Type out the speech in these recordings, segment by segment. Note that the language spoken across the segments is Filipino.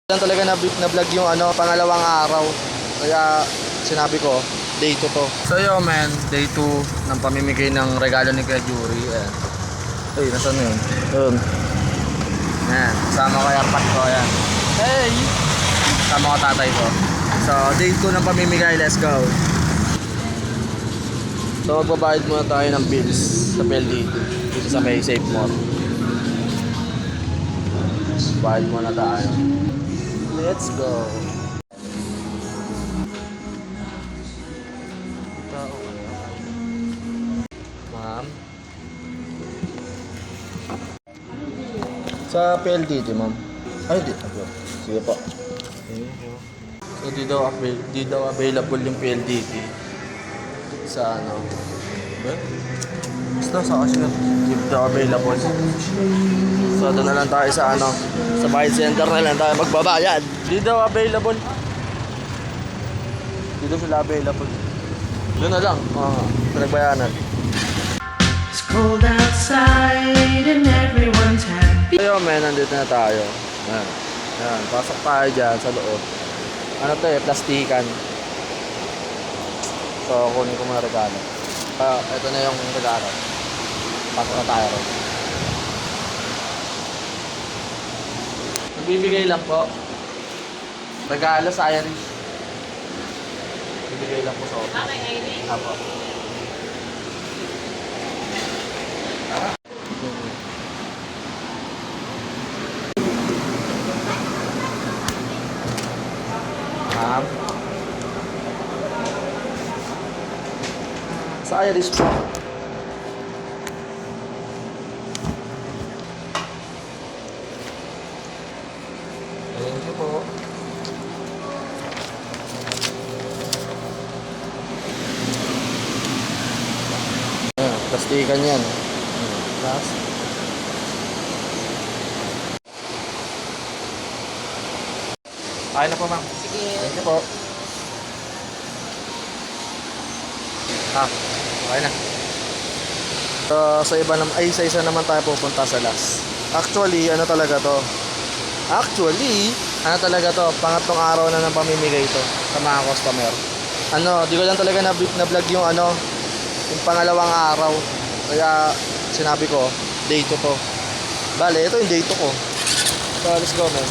Lang talaga na-vlog yung pangalawang araw. Kaya sinabi ko, day 2 to. So yo man, day 2 ng pamimigay ng regalo ni Kuya Jury. Ayan. Ay, nasaan na yun? Yun. Ayan, kasama ko yung apat ko. Ayan. Hey! Kasama ko tatay ko. So, day 2 ng pamimigay. Let's go. So, magbabayad muna tayo ng bills sa PLDT. Dito sa may Save More. Bayad muna tayo. Let's go. Ma'am. Sa PLDT, ma'am. Ay, di. Sige po. So, di daw available yung PLDT. Sa basta sa cashier. Di daw available. So, doon na lang tayo sa sa bayad center na lang tayo magbabayad. Di daw available. Di daw sila available. Doon na lang. Pinagbayanan. It's cold outside and everyone's happy. Ayun, men, nandito na tayo. Ayan, pasok tayo dyan sa loob. Ano to plastikan. So, kunin ko muna regalo. Ito na yung regalo. Pasok na tayo rin. Bibigay lang po. Regalo sa Irish. Bibigay lang po sa office. Okay, Irish. Apo. Ma'am. Sa Irish po. Thank you po. Plastikan yan. Last. Ay na po, ma'am. Sige. Thank you po. Okay na. Sa iba naman, sa isa naman tayo pupunta sa last. Actually, talaga to? Pangatlong araw na ng pamimigay to sa mga customer. Di ko lang talaga na-vlog yung yung pangalawang araw. Kaya sinabi ko, day 2 to. Bale, ito yung day 2 ko. So, let's go, man.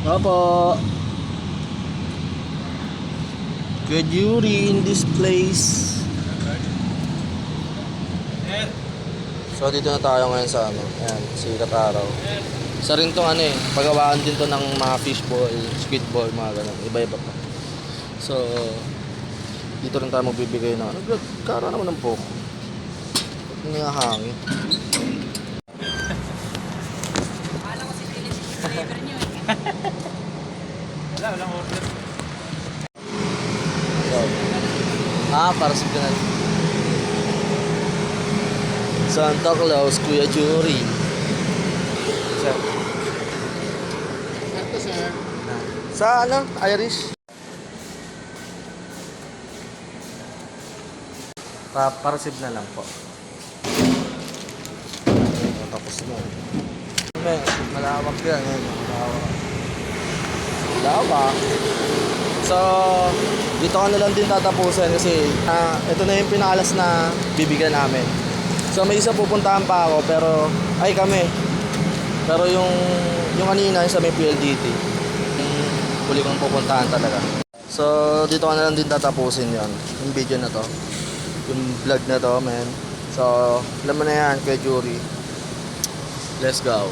Opo. Good Yuri in this place. So dito na tayo ngayon sa ayan, sikat araw. Isa rin tong pagawaan din to ng mga fishball, squidball, mga ganun. Iba-iba pa. So dito rin tayo magbibigay ng kara naman ng poko. Hindi nga hangin. Akala ko si Philip deliver nyo Walang order. So, para sa ganun. Santa Claus, Kuya Jury. Sir. Ito, sir. Sa Irish? Pa-receive na lang po. Tapos na. Malawak yan. Malawak. So, dito ka na lang din tatapusin kasi ito na yung pinakalas na bibigyan namin. So, may isa pupuntahan pa ako pero yung kanina yung sa may PLDT huli kong pupuntahan talaga. So, dito ka na lang din tatapusin yon yung video na to, yung vlog na to, man. So, alam mo na yan, Kuya Jury. Let's go.